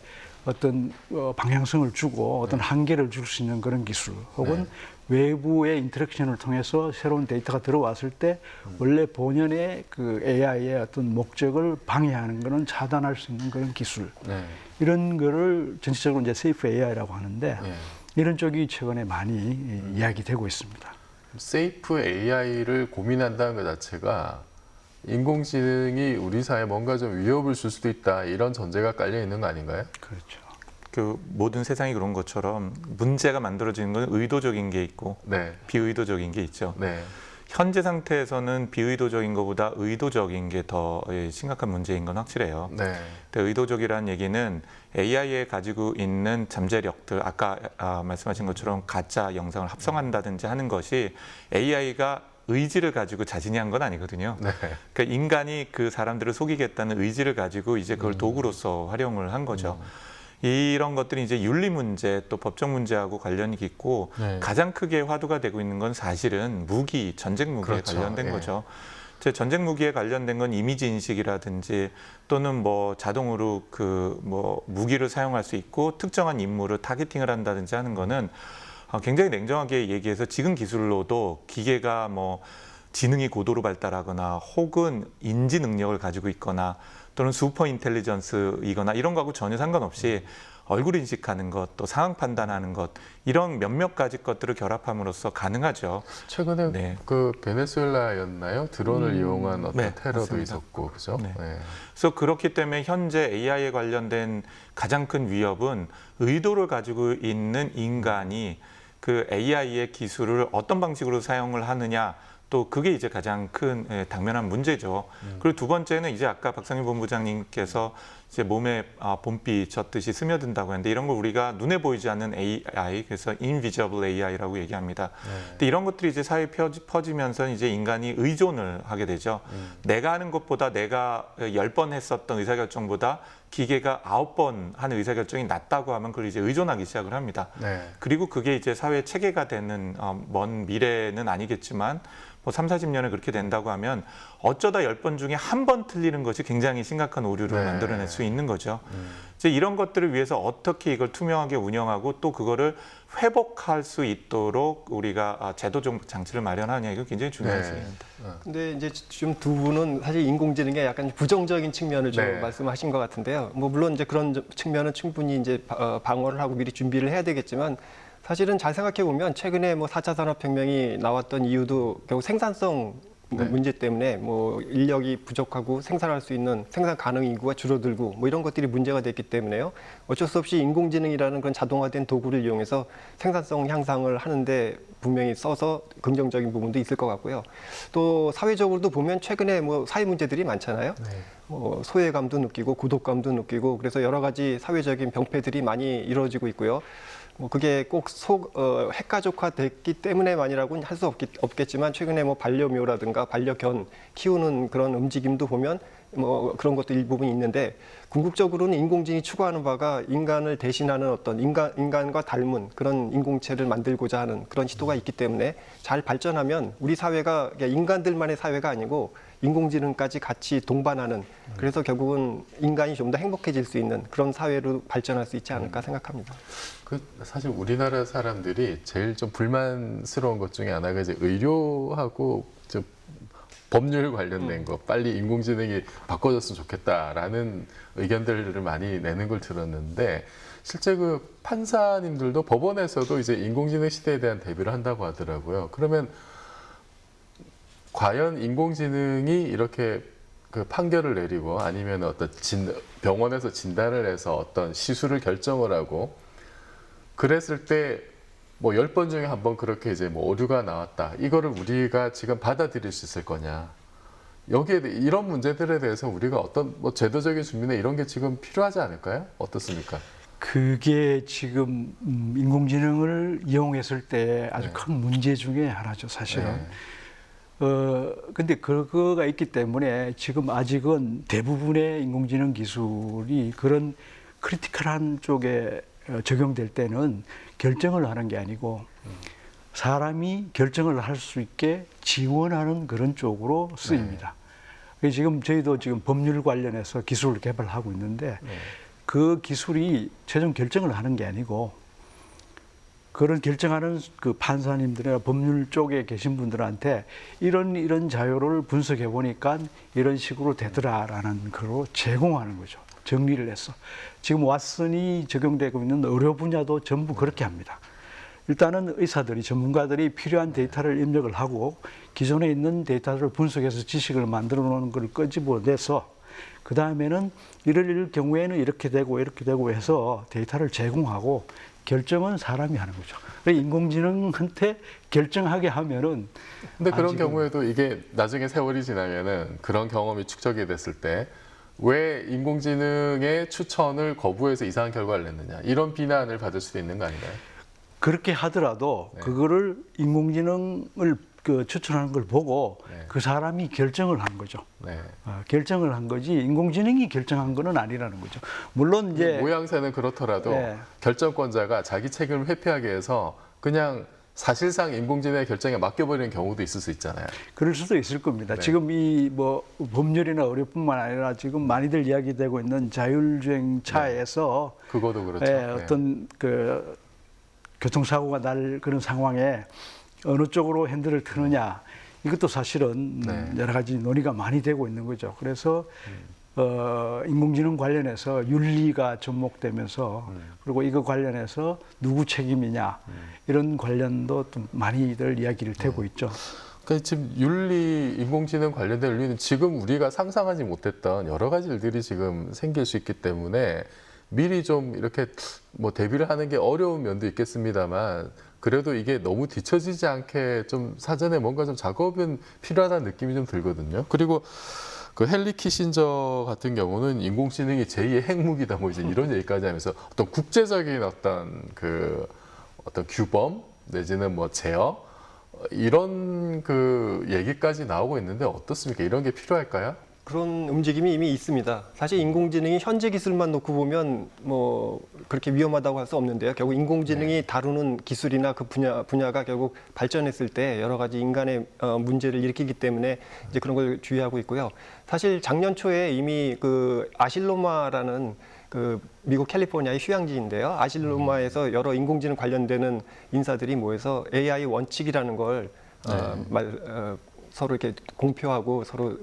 F: 어떤 방향성을 주고 어떤 한계를 줄 수 있는 그런 기술 혹은 외부의 인터랙션을 통해서 새로운 데이터가 들어왔을 때 원래 본연의 그 AI의 어떤 목적을 방해하는 것은 차단할 수 있는 그런 기술
A: 네.
F: 이런 거를 전체적으로 이제 세이프 AI라고 하는데
A: 네.
F: 이런 쪽이 최근에 많이 이야기되고 있습니다.
A: 세이프 AI를 고민한다는 것 자체가 인공지능이 우리 사회에 뭔가 좀 위협을 줄 수도 있다 이런 전제가 깔려 있는 거 아닌가요?
F: 그렇죠.
E: 그 모든 세상이 그런 것처럼 문제가 만들어지는 건 의도적인 게 있고
A: 네.
E: 비의도적인 게 있죠.
A: 네.
E: 현재 상태에서는 비의도적인 것보다 의도적인 게 더 심각한 문제인 건 확실해요.
A: 네.
E: 근데 의도적이라는 얘기는 AI에 가지고 있는 잠재력들, 아까 말씀하신 것처럼 가짜 영상을 합성한다든지 하는 것이 AI가 의지를 가지고 자신이 한 건 아니거든요.
A: 네.
E: 그러니까 인간이 그 사람들을 속이겠다는 의지를 가지고 이제 그걸 도구로서 활용을 한 거죠. 이런 것들이 이제 윤리 문제 또 법적 문제하고 관련이 깊고
A: 네.
E: 가장 크게 화두가 되고 있는 건 사실은 무기, 전쟁 무기에
A: 그렇죠.
E: 관련된
A: 예.
E: 거죠. 전쟁 무기에 관련된 건 이미지 인식이라든지 또는 뭐 자동으로 그 뭐 무기를 사용할 수 있고 특정한 인물을 타겟팅을 한다든지 하는 거는 굉장히 냉정하게 얘기해서 지금 기술로도 기계가 뭐 지능이 고도로 발달하거나 혹은 인지 능력을 가지고 있거나 또는 슈퍼 인텔리전스이거나 이런 거하고 전혀 상관없이 얼굴 인식하는 것, 또 상황 판단하는 것 이런 몇몇 가지 것들을 결합함으로써 가능하죠.
A: 최근에
E: 네.
A: 그 베네수엘라였나요? 드론을 이용한 어떤
E: 네,
A: 테러도
E: 맞습니다.
A: 있었고, 그죠?
E: 네.
A: 네.
E: 그래서 그렇기 때문에 현재 AI에 관련된 가장 큰 위협은 의도를 가지고 있는 인간이 그 AI의 기술을 어떤 방식으로 사용을 하느냐. 또 그게 이제 가장 큰 당면한 문제죠. 그리고 두 번째는 이제 아까 박상일 본부장님께서 이제 몸에 봄비 젖듯이 스며든다고 했는데 이런 걸 우리가 눈에 보이지 않는 AI, 그래서 invisible AI라고 얘기합니다. 근데 이런 것들이 이제 사회에 퍼지면서 이제 인간이 의존을 하게 되죠. 내가 하는 것보다 내가 10번 했었던 의사결정보다 기계가 9번 하는 의사결정이 낫다고 하면 그걸 이제 의존하기 시작을 합니다.
A: 네.
E: 그리고 그게 이제 사회 체계가 되는 먼 미래는 아니겠지만 뭐 3, 40년에 그렇게 된다고 하면 어쩌다 10번 중에 한 번 틀리는 것이 굉장히 심각한 오류를
A: 네.
E: 만들어낼 수 있는 거죠. 이제 이런 것들을 위해서 어떻게 이걸 투명하게 운영하고 또 그거를 회복할 수 있도록 우리가 제도적 장치를 마련하냐 이거 굉장히 중요한
A: 네.
E: 질문입니다.
D: 근데 이제 지금 두 분은 사실 인공지능에 약간 부정적인 측면을 좀
A: 네.
D: 말씀하신 것 같은데요. 뭐 물론 이제 그런 측면은 충분히 이제 방어를 하고 미리 준비를 해야 되겠지만 사실은 잘 생각해 보면 최근에 뭐 4차 산업혁명이 나왔던 이유도 결국 생산성
A: 네.
D: 문제 때문에 뭐 인력이 부족하고 생산할 수 있는 생산 가능 인구가 줄어들고 뭐 이런 것들이 문제가 됐기 때문에요. 어쩔 수 없이 인공지능이라는 그런 자동화된 도구를 이용해서 생산성 향상을 하는데 분명히 써서 긍정적인 부분도 있을 것 같고요. 또 사회적으로도 보면 최근에 뭐 사회 문제들이 많잖아요.
A: 네.
D: 뭐 소외감도 느끼고孤独감도 느끼고 그래서 여러 가지 사회적인 병폐들이 많이 이루어지고 있고요. 뭐 그게 꼭 핵가족화 됐기 때문에만이라고는 할 수 없겠지만 최근에 뭐 반려묘라든가 반려견 키우는 그런 움직임도 보면 뭐 그런 것도 일부분 있는데 궁극적으로는 인공지능이 추구하는 바가 인간을 대신하는 어떤 인간과 닮은 그런 인공체를 만들고자 하는 그런 시도가 있기 때문에 잘 발전하면 우리 사회가 인간들만의 사회가 아니고 인공지능까지 같이 동반하는 그래서 결국은 인간이 좀 더 행복해질 수 있는 그런 사회로 발전할 수 있지 않을까 생각합니다.
A: 사실 우리나라 사람들이 제일 좀 불만스러운 것 중에 하나가 이제 의료하고 좀 법률 관련된 거 빨리 인공지능이 바꿔줬으면 좋겠다라는 의견들을 많이 내는 걸 들었는데 실제 그 판사님들도 법원에서도 이제 인공지능 시대에 대한 대비를 한다고 하더라고요. 그러면 과연 인공지능이 이렇게 그 판결을 내리고 아니면 어떤 병원에서 진단을 해서 어떤 시술을 결정을 하고 그랬을 때 뭐 10번 중에 한 번 그렇게 이제 뭐 오류가 나왔다. 이거를 우리가 지금 받아들일 수 있을 거냐. 여기에 이런 문제들에 대해서 우리가 어떤 뭐 제도적인 준비나 이런 게 지금 필요하지 않을까요? 어떻습니까?
F: 그게 지금 인공지능을 이용했을 때 아주
A: 네.
F: 큰 문제 중에 하나죠, 사실은.
A: 네.
F: 근데 그거가 있기 때문에 지금 아직은 대부분의 인공지능 기술이 그런 크리티컬한 쪽에 적용될 때는 결정을 하는 게 아니고 사람이 결정을 할 수 있게 지원하는 그런 쪽으로 쓰입니다. 지금 저희도 지금 법률 관련해서 기술을 개발하고 있는데 그 기술이 최종 결정을 하는 게 아니고 그런 결정하는 그 판사님들이나 법률 쪽에 계신 분들한테 이런 자료를 분석해 보니까 이런 식으로 되더라라는 거로 제공하는 거죠. 정리를 해서. 지금 왓슨이 적용되고 있는 의료 분야도 전부 그렇게 합니다. 일단은 의사들이, 전문가들이 필요한 데이터를 입력을 하고 기존에 있는 데이터를 분석해서 지식을 만들어 놓은 걸 끄집어내서 그 다음에는 이럴 경우에는 이렇게 되고 해서 데이터를 제공하고 결정은 사람이 하는 거죠. 그러니까 인공지능한테 결정하게 하면은
A: 근데 그런 경우에도 이게 나중에 세월이 지나면은 그런 경험이 축적이 됐을 때 왜 인공지능의 추천을 거부해서 이상한 결과를 냈느냐 이런 비난을 받을 수도 있는 거 아닌가요?
F: 그렇게 하더라도
A: 네.
F: 그거를 인공지능을 추천하는 걸 보고
A: 네.
F: 그 사람이 결정을 한 거죠.
A: 네.
F: 결정을 한 거지 인공지능이 결정한 거는 아니라는 거죠. 물론 이제
A: 모양새는 그렇더라도
F: 네.
A: 결정권자가 자기 책임을 회피하기 위해서 그냥 사실상 인공지능의 결정에 맡겨버리는 경우도 있을 수 있잖아요.
F: 그럴 수도 있을 겁니다.
A: 네.
F: 지금 이 뭐 법률이나 의료뿐만 아니라 지금 많이들 이야기되고 있는 자율주행차에서
A: 그거도 그렇죠.
F: 예,
A: 네.
F: 어떤 그 교통사고가 날 그런 상황에 어느 쪽으로 핸들을 트느냐 이것도 사실은
A: 네.
F: 여러 가지 논의가 많이 되고 있는 거죠. 그래서 인공지능 관련해서 윤리가 접목되면서 그리고 이거 관련해서 누구 책임이냐 이런 관련도 좀 많이들 이야기를 되고 있죠.
A: 그러니까 지금 윤리, 인공지능 관련된 윤리는 지금 우리가 상상하지 못했던 여러 가지 일들이 지금 생길 수 있기 때문에 미리 좀 이렇게 뭐 대비를 하는 게 어려운 면도 있겠습니다만 그래도 이게 너무 뒤처지지 않게 좀 사전에 뭔가 좀 작업은 필요하다는 느낌이 좀 들거든요. 그리고 그 헨리 키신저 같은 경우는 인공지능이 제2의 핵무기다 뭐 이제 이런 얘기까지 하면서 어떤 국제적인 어떤 그 어떤 규범 내지는 뭐 제어 이런 그 얘기까지 나오고 있는데 어떻습니까? 이런 게 필요할까요?
D: 그런 움직임이 이미 있습니다. 사실 인공지능이 현재 기술만 놓고 보면 뭐 그렇게 위험하다고 할 수 없는데요. 결국 인공지능이 다루는 기술이나 그 분야가 결국 발전했을 때 여러 가지 인간의 문제를 일으키기 때문에 이제 그런 걸 주의하고 있고요. 사실 작년 초에 이미 그 아실로마라는 그 미국 캘리포니아의 휴양지인데요. 아실로마에서 여러 인공지능 관련되는 인사들이 모여서 AI 원칙이라는 걸 서로 이렇게 공표하고 서로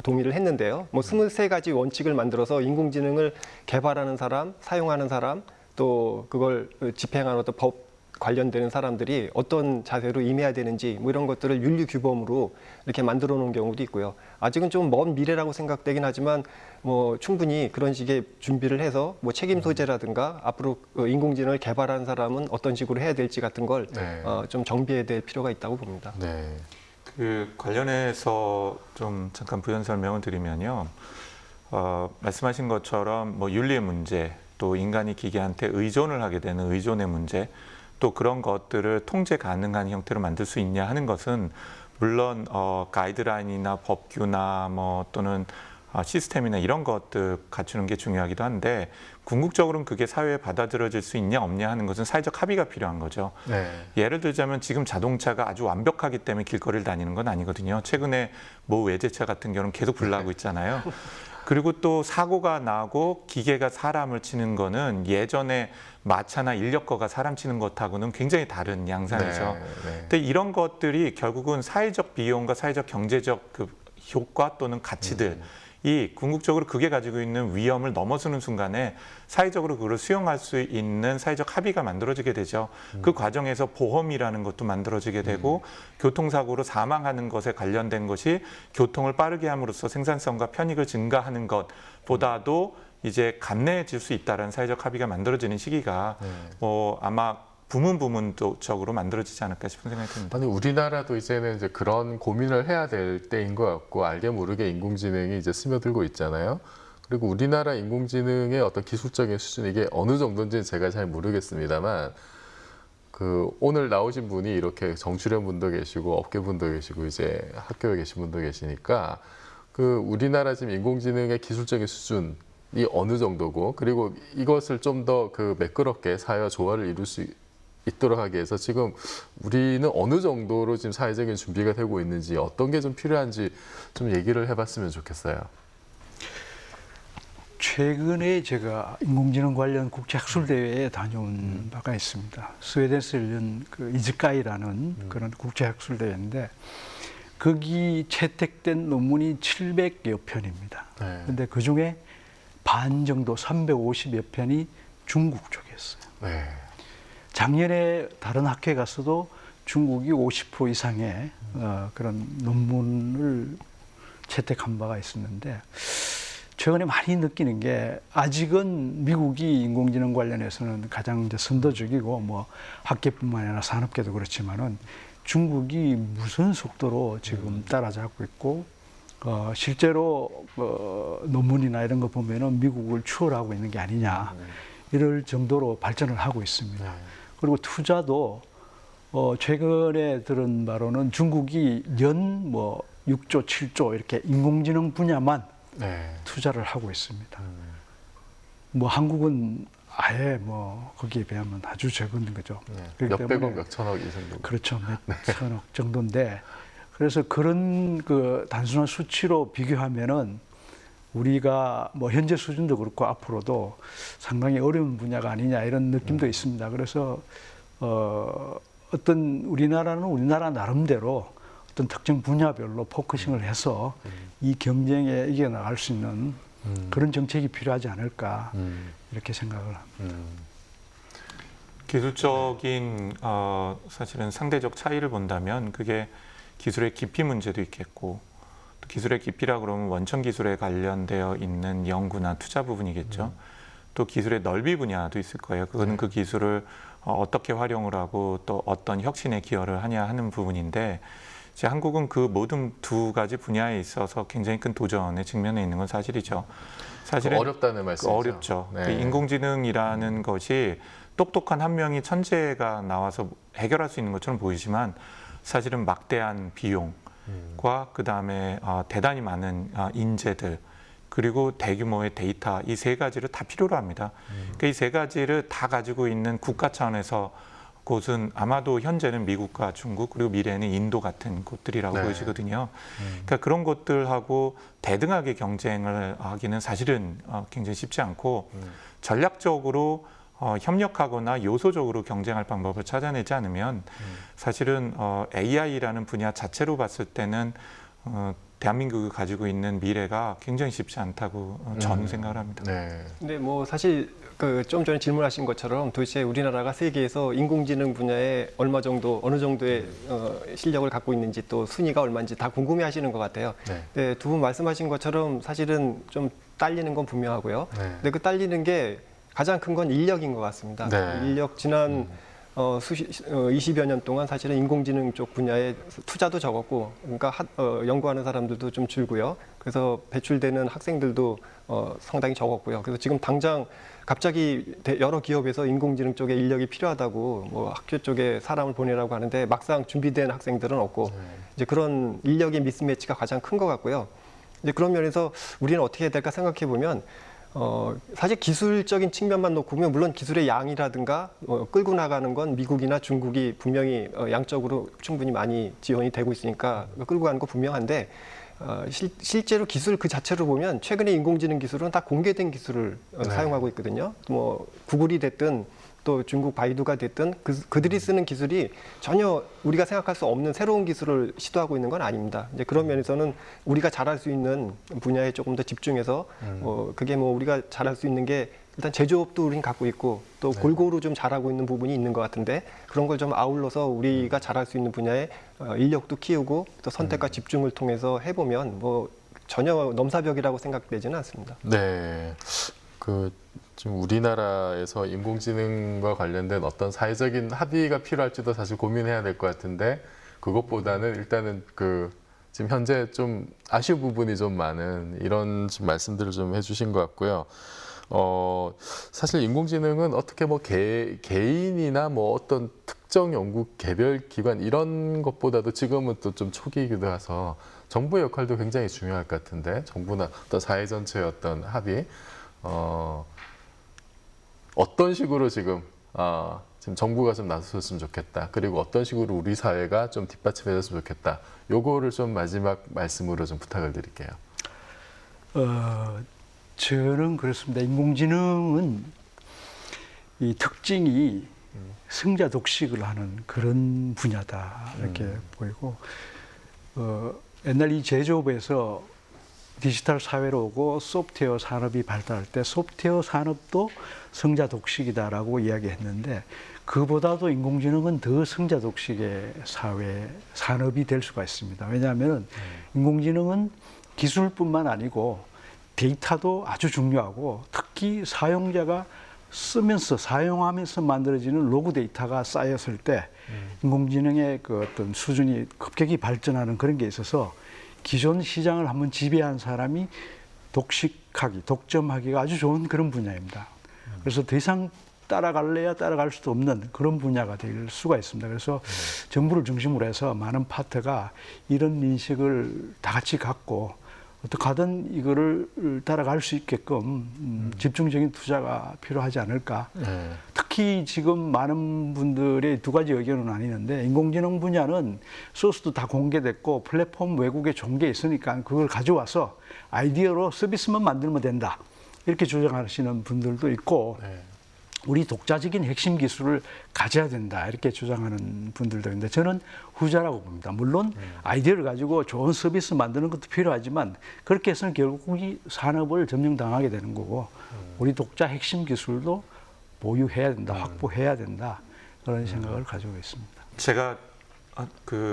D: 동의를 했는데요. 뭐 23가지 원칙을 만들어서 인공지능을 개발하는 사람, 사용하는 사람, 또 그걸 집행하는 어떤 법 관련되는 사람들이 어떤 자세로 임해야 되는지 뭐 이런 것들을 윤리 규범으로 이렇게 만들어 놓은 경우도 있고요. 아직은 좀 먼 미래라고 생각되긴 하지만 뭐 충분히 그런 식의 준비를 해서 뭐 책임 소재라든가 앞으로 인공지능을 개발하는 사람은 어떤 식으로 해야 될지 같은 걸 좀 정비해야 될 필요가 있다고 봅니다.
A: 네.
E: 그 관련해서 좀 잠깐 부연 설명을 드리면요. 말씀하신 것처럼 뭐 윤리의 문제, 또 인간이 기계한테 의존을 하게 되는 의존의 문제, 또 그런 것들을 통제 가능한 형태로 만들 수 있냐 하는 것은 물론 가이드라인이나 법규나 뭐 또는 시스템이나 이런 것들 갖추는 게 중요하기도 한데 궁극적으로는 그게 사회에 받아들여질 수 있냐 없냐 하는 것은 사회적 합의가 필요한 거죠.
A: 네.
E: 예를 들자면 지금 자동차가 아주 완벽하기 때문에 길거리를 다니는 건 아니거든요. 최근에 뭐 외제차 같은 경우는 계속 불나고 있잖아요. 그리고 또 사고가 나고 기계가 사람을 치는 거는 예전에 마차나 인력거가 사람 치는 것하고는 굉장히 다른 양상이죠.
A: 네.
E: 근데 이런 것들이 결국은 사회적 비용과 사회적 경제적 그 효과 또는 가치들 이 궁극적으로 그게 가지고 있는 위험을 넘어서는 순간에 사회적으로 그걸 수용할 수 있는 사회적 합의가 만들어지게 되죠. 그 과정에서 보험이라는 것도 만들어지게 되고 교통사고로 사망하는 것에 관련된 것이 교통을 빠르게 함으로써 생산성과 편익을 증가하는 것보다도 이제 감내해질 수 있다는 사회적 합의가 만들어지는 시기가 아마 부문적으로 만들어지지 않을까 싶은 생각이 듭니다.
A: 아니 우리나라도 이제는 이제 그런 고민을 해야 될 때인 것 같고 알게 모르게 인공지능이 이제 스며들고 있잖아요. 그리고 우리나라 인공지능의 어떤 기술적인 수준 이게 어느 정도인지는 제가 잘 모르겠습니다만 그 오늘 나오신 분이 이렇게 정출연 분도 계시고 업계 분도 계시고 이제 학교에 계신 분도 계시니까 그 우리나라 지금 인공지능의 기술적인 수준이 어느 정도고 그리고 이것을 좀 더 그 매끄럽게 사회와 조화를 이룰 수 있도록 하기 위해서 지금 우리는 어느 정도로 지금 사회적인 준비가 되고 있는지 어떤 게 좀 필요한지 좀 얘기를 해봤으면 좋겠어요.
F: 최근에 제가 인공지능 관련 국제학술대회에 다녀온 바가 있습니다. 스웨덴에서 열린 그 이즈카이라는 그런 국제학술대회인데 거기 채택된 논문이 700여 편입니다. 그런데 그 중에 반 정도 350여 편이 중국 쪽이었어요.
A: 네.
F: 작년에 다른 학회에 갔어도 중국이 50% 이상의 그런 논문을 채택한 바가 있었는데 최근에 많이 느끼는 게 아직은 미국이 인공지능 관련해서는 가장 이제 선도적이고 뭐 학계뿐만 아니라 산업계도 그렇지만은 중국이 무슨 속도로 지금 따라잡고 있고 실제로 논문이나 이런 거 보면은 미국을 추월하고 있는 게 아니냐 이럴 정도로 발전을 하고 있습니다. 그리고 투자도 최근에 들은 바로는 중국이 연 뭐 6조, 7조 이렇게 인공지능 분야만 투자를 하고 있습니다. 뭐 한국은 아예 뭐 거기에 비하면 아주 적은 거죠.
A: 몇백억, 몇천억 이 정도.
F: 그렇죠. 몇천억 정도인데 그래서 그런 그 단순한 수치로 비교하면은 우리가 뭐 현재 수준도 그렇고 앞으로도 상당히 어려운 분야가 아니냐 이런 느낌도 있습니다. 그래서 어떤 우리나라는 우리나라 나름대로 어떤 특정 분야별로 포커싱을 해서 이 경쟁에 이겨나갈 수 있는 그런 정책이 필요하지 않을까 이렇게 생각을 합니다.
E: 기술적인 사실은 상대적 차이를 본다면 그게 기술의 깊이 문제도 있겠고 또 기술의 깊이라 그러면 원천 기술에 관련되어 있는 연구나 투자 부분이겠죠. 또 기술의 넓이 분야도 있을 거예요. 그거는 그 기술을 어떻게 활용을 하고 또 어떤 혁신에 기여를 하냐 하는 부분인데 이제 한국은 그 모든 두 가지 분야에 있어서 굉장히 큰 도전에 직면해 있는 건 사실이죠. 사실은
A: 어렵다는 말씀이죠.
E: 어렵죠. 그 인공지능이라는 것이 똑똑한 한 명이 천재가 나와서 해결할 수 있는 것처럼 보이지만 사실은 막대한 비용과 그다음에 대단히 많은 인재들 그리고 대규모의 데이터 이 세 가지를 다 필요로 합니다. 그러니까 이 세 가지를 다 가지고 있는 국가 차원에서 곳은 아마도 현재는 미국과 중국 그리고 미래는 인도 같은 곳들이라고 보이시거든요. 그러니까 그런 곳들하고 대등하게 경쟁을 하기는 사실은 굉장히 쉽지 않고 전략적으로 협력하거나 요소적으로 경쟁할 방법을 찾아내지 않으면 사실은 AI라는 분야 자체로 봤을 때는 대한민국이 가지고 있는 미래가 굉장히 쉽지 않다고 저는 생각을 합니다.
D: 근데 뭐 사실 그 좀 전에 질문하신 것처럼 도대체 우리나라가 세계에서 인공지능 분야에 얼마 정도 어느 정도의 실력을 갖고 있는지 또 순위가 얼마인지 다 궁금해하시는 것 같아요. 네, 두 분 말씀하신 것처럼 사실은 좀 딸리는 건 분명하고요. 근데 그 딸리는 게 가장 큰 건 인력인 것 같습니다. 인력 지난 20여 년 동안 사실은 인공지능 쪽 분야에 투자도 적었고, 그러니까 연구하는 사람들도 좀 줄고요. 그래서 배출되는 학생들도 상당히 적었고요. 그래서 지금 당장 갑자기 여러 기업에서 인공지능 쪽에 인력이 필요하다고 뭐 학교 쪽에 사람을 보내라고 하는데 막상 준비된 학생들은 없고 이제 그런 인력의 미스매치가 가장 큰 것 같고요. 이제 그런 면에서 우리는 어떻게 해야 될까 생각해 보면 사실 기술적인 측면만 놓고 보면 물론 기술의 양이라든가 끌고 나가는 건 미국이나 중국이 분명히 양적으로 충분히 많이 지원이 되고 있으니까 끌고 가는 거 분명한데 실제로 기술 그 자체로 보면 최근에 인공지능 기술은 다 공개된 기술을 사용하고 있거든요. 뭐 구글이 됐든 또 중국 바이두가 됐든 그들이 쓰는 기술이 전혀 우리가 생각할 수 없는 새로운 기술을 시도하고 있는 건 아닙니다. 이제 그런 면에서는 우리가 잘할 수 있는 분야에 조금 더 집중해서 그게 뭐 우리가 잘할 수 있는 게 일단 제조업도 우리는 갖고 있고 또 골고루 좀 잘하고 있는 부분이 있는 것 같은데 그런 걸 좀 아울러서 우리가 잘할 수 있는 분야에 인력도 키우고 또 선택과 집중을 통해서 해보면 뭐 전혀 넘사벽이라고 생각되지는 않습니다.
A: 네. 지금 우리나라에서 인공지능과 관련된 어떤 사회적인 합의가 필요할지도 사실 고민해야 될 것 같은데 그것보다는 일단은 지금 현재 좀 아쉬운 부분이 좀 많은 이런 좀 말씀들을 좀 해주신 것 같고요. 사실 인공지능은 어떻게 뭐 개인이나 뭐 어떤 특정 연구 개별 기관 이런 것보다도 지금은 또 좀 초기이기도 해서 정부의 역할도 굉장히 중요할 것 같은데 정부나 어떤 사회 전체의 어떤 합의 어떤 식으로 지금 정부가 좀 나섰으면 좋겠다. 그리고 어떤 식으로 우리 사회가 좀 뒷받침해줬으면 좋겠다. 요거를 좀 마지막 말씀으로 좀 부탁을 드릴게요.
F: 저는 그렇습니다. 인공지능은 이 특징이 승자 독식을 하는 그런 분야다 이렇게 보이고 옛날 이 제조업에서 디지털 사회로 오고 소프트웨어 산업이 발달할 때 소프트웨어 산업도 승자 독식이다라고 이야기했는데 그보다도 인공지능은 더 승자 독식의 산업이 될 수가 있습니다. 왜냐하면 인공지능은 기술뿐만 아니고 데이터도 아주 중요하고 특히 사용자가 사용하면서 만들어지는 로그 데이터가 쌓였을 때 인공지능의 그 어떤 수준이 급격히 발전하는 그런 게 있어서 기존 시장을 한번 지배한 사람이 독점하기가 아주 좋은 그런 분야입니다. 그래서 더 이상 따라갈래야 따라갈 수도 없는 그런 분야가 될 수가 있습니다. 그래서 정부를 중심으로 해서 많은 파트가 이런 인식을 다 같이 갖고 어떻게 하든 이거를 따라갈 수 있게끔 집중적인 투자가 필요하지 않을까. 특히 지금 많은 분들의 두 가지 의견은 나뉘는데 인공지능 분야는 소스도 다 공개됐고 플랫폼 외국에 좋은 게 있으니까 그걸 가져와서 아이디어로 서비스만 만들면 된다. 이렇게 주장하시는 분들도 있고 우리 독자적인 핵심 기술을 가져야 된다 이렇게 주장하는 분들도 있는데 저는 후자라고 봅니다. 물론 아이디어를 가지고 좋은 서비스 만드는 것도 필요하지만 그렇게 해서는 결국 이 산업을 점령당하게 되는 거고 우리 독자 핵심 기술도 보유해야 된다, 확보해야 된다 그런 생각을 가지고 있습니다.
E: 제가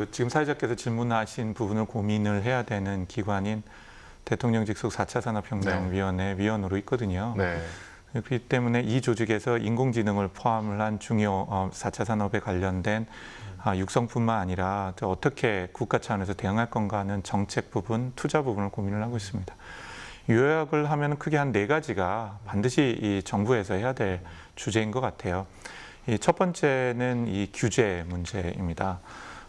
E: 지금 사회자께서 질문하신 부분을 고민을 해야 되는 기관인 대통령 직속 4차 산업혁명위원회 위원으로 있거든요. 그렇기 때문에 이 조직에서 인공지능을 포함을 한 중요 4차 산업에 관련된 육성뿐만 아니라 어떻게 국가 차원에서 대응할 건가 하는 정책 부분, 투자 부분을 고민을 하고 있습니다. 요약을 하면 크게 한 4가지가 반드시 이 정부에서 해야 될 주제인 것 같아요. 첫 번째는 이 규제 문제입니다.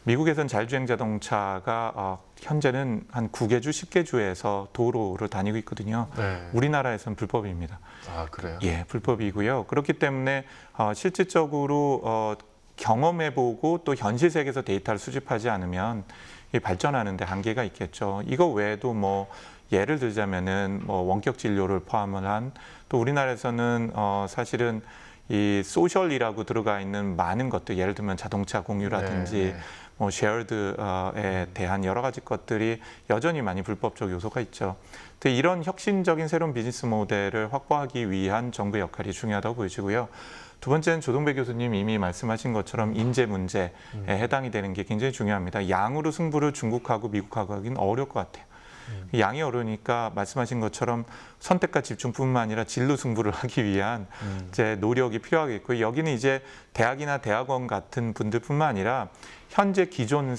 E: 미국에선 자율주행 자동차가 현재는 한 9개 주, 10개 주에서 도로를 다니고 있거든요. 우리나라에선 불법입니다.
A: 아, 그래요?
E: 예, 불법이고요. 그렇기 때문에 실질적으로 경험해보고 또 현실 세계에서 데이터를 수집하지 않으면 발전하는 데 한계가 있겠죠. 이거 외에도 뭐 예를 들자면은 뭐 원격 진료를 포함을 한 또 우리나라에서는 사실은 이 소셜이라고 들어가 있는 많은 것들, 예를 들면 자동차 공유라든지 뭐 쉐어드에 대한 여러 가지 것들이 여전히 많이 불법적 요소가 있죠. 근데 이런 혁신적인 새로운 비즈니스 모델을 확보하기 위한 정부의 역할이 중요하다고 보여지고요. 두 번째는 조동배 교수님 이미 말씀하신 것처럼 인재 문제에 해당이 되는 게 굉장히 중요합니다. 양으로 승부를 중국하고 미국하고 하기는 어려울 것 같아요. 양이 어려우니까 말씀하신 것처럼 선택과 집중뿐만 아니라 진로 승부를 하기 위한 이제 노력이 필요하겠고 여기는 이제 대학이나 대학원 같은 분들뿐만 아니라 현재 기존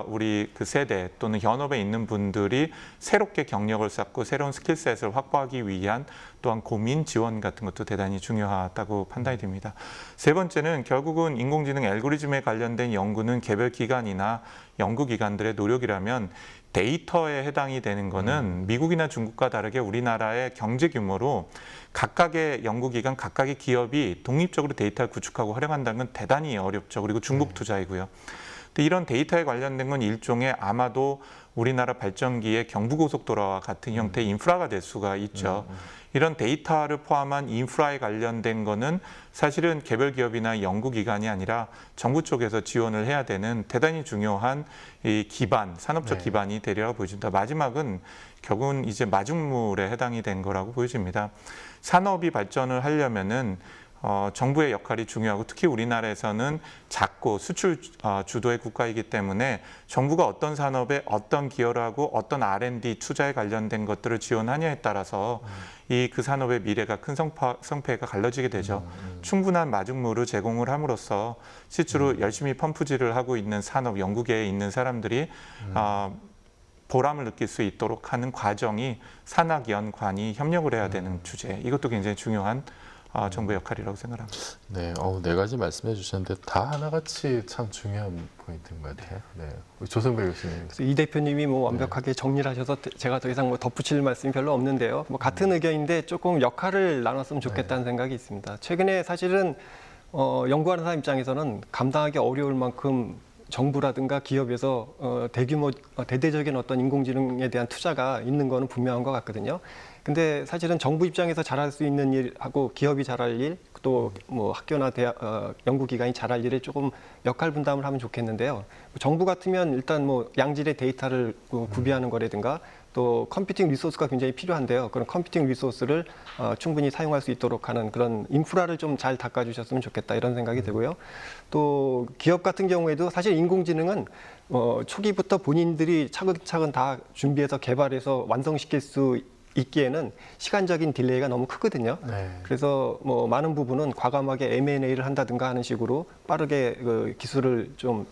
E: 우리 그 세대 또는 현업에 있는 분들이 새롭게 경력을 쌓고 새로운 스킬셋을 확보하기 위한 또한 고민 지원 같은 것도 대단히 중요하다고 판단이 됩니다. 세 번째는 결국은 인공지능 알고리즘에 관련된 연구는 개별 기관이나 연구기관들의 노력이라면 데이터에 해당이 되는 거는 미국이나 중국과 다르게 우리나라의 경제 규모로 각각의 연구기관, 각각의 기업이 독립적으로 데이터를 구축하고 활용한다는 건 대단히 어렵죠. 그리고 중국 투자이고요. 근데 이런 데이터에 관련된 건 일종의 아마도 우리나라 발전기의 경부고속도로와 같은 형태의 인프라가 될 수가 있죠. 이런 데이터를 포함한 인프라에 관련된 거는 사실은 개별 기업이나 연구기관이 아니라 정부 쪽에서 지원을 해야 되는 대단히 중요한 이 기반, 산업적 기반이 되리라고 보여집니다. 마지막은 결국은 이제 마중물에 해당이 된 거라고 보여집니다. 산업이 발전을 하려면은 정부의 역할이 중요하고 특히 우리나라에서는 작고 수출 주도의 국가이기 때문에 정부가 어떤 산업에 어떤 기여를 하고 어떤 R&D 투자에 관련된 것들을 지원하냐에 따라서 그 산업의 미래가 큰 성패가 갈라지게 되죠. 충분한 마중물을 제공을 함으로써 실제로 열심히 펌프질을 하고 있는 산업 연구계에 있는 사람들이 보람을 느낄 수 있도록 하는 과정이 산학연관이 협력을 해야 되는 주제. 이것도 굉장히 중요한 정부의 역할이라고 생각합니다.
A: 네, 4가지 말씀해 주셨는데 다 하나같이 참 중요한 포인트인 것 같아요. 네, 조성배 교수님.
D: 이 대표님이 뭐 완벽하게 정리를 하셔서 제가 더 이상 뭐 덧붙일 말씀이 별로 없는데요. 뭐 같은 의견인데 조금 역할을 나눴으면 좋겠다는 생각이 있습니다. 최근에 사실은 연구하는 사람 입장에서는 감당하기 어려울 만큼 정부라든가 기업에서 대규모 대대적인 어떤 인공지능에 대한 투자가 있는 거는 분명한 것 같거든요. 근데 사실은 정부 입장에서 잘할 수 있는 일하고 기업이 잘할 일, 또 뭐 학교나 대학, 연구기관이 잘할 일에 조금 역할 분담을 하면 좋겠는데요. 정부 같으면 일단 뭐 양질의 데이터를 구비하는 거라든가 또 컴퓨팅 리소스가 굉장히 필요한데요. 그런 컴퓨팅 리소스를 충분히 사용할 수 있도록 하는 그런 인프라를 좀 잘 닦아주셨으면 좋겠다 이런 생각이 들고요. 또 기업 같은 경우에도 사실 인공지능은 초기부터 본인들이 차근차근 다 준비해서 개발해서 완성시킬 수 있기에는 시간적인 딜레이가 너무 크거든요.
A: 네.
D: 그래서 뭐 많은 부분은 과감하게 M&A를 한다든가 하는 식으로 빠르게 그 기술을 좀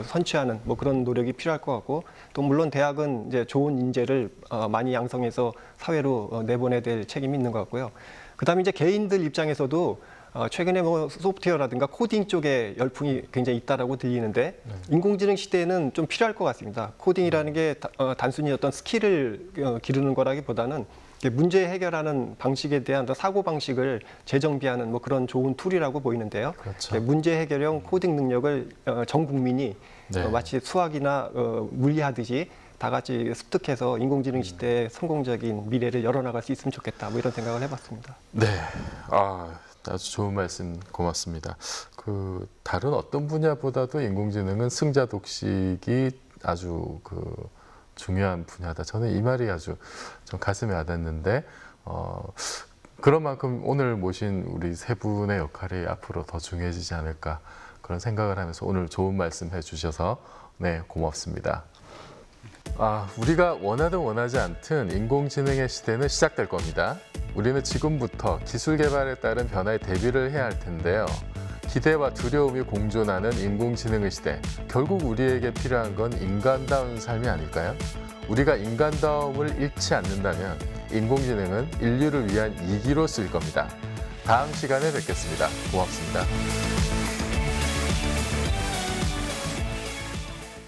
D: 선취하는 뭐 그런 노력이 필요할 것 같고, 또 물론 대학은 이제 좋은 인재를 많이 양성해서 사회로 내보내야 될 책임이 있는 것 같고요. 그다음에 이제 개인들 입장에서도 최근에 뭐 소프트웨어라든가 코딩 쪽에 열풍이 굉장히 있다라고 들리는데, 인공지능 시대에는 좀 필요할 것 같습니다. 코딩이라는 게 단순히 어떤 스킬을 기르는 거라기보다는 문제 해결하는 방식에 대한 사고 방식을 재정비하는 뭐 그런 좋은 툴이라고 보이는데요.
A: 그렇죠.
D: 문제 해결형 코딩 능력을 전 국민이
A: 네.
D: 마치 수학이나 물리하듯이 다 같이 습득해서 인공지능 시대에 성공적인 미래를 열어나갈 수 있으면 좋겠다. 뭐 이런 생각을 해봤습니다.
A: 네, 아주 좋은 말씀 고맙습니다. 그 다른 어떤 분야보다도 인공지능은 승자 독식이 아주 중요한 분야다. 저는 이 말이 아주 좀 가슴에 와닿는데, 그런 만큼 오늘 모신 우리 세 분의 역할이 앞으로 더 중요해지지 않을까 그런 생각을 하면서 오늘 좋은 말씀 해주셔서 네, 고맙습니다. 우리가 원하든 원하지 않든 인공지능의 시대는 시작될 겁니다. 우리는 지금부터 기술 개발에 따른 변화에 대비를 해야 할 텐데요. 기대와 두려움이 공존하는 인공지능의 시대, 결국 우리에게 필요한 건 인간다운 삶이 아닐까요? 우리가 인간다움을 잃지 않는다면 인공지능은 인류를 위한 이기로 쓰일 겁니다. 다음 시간에 뵙겠습니다. 고맙습니다.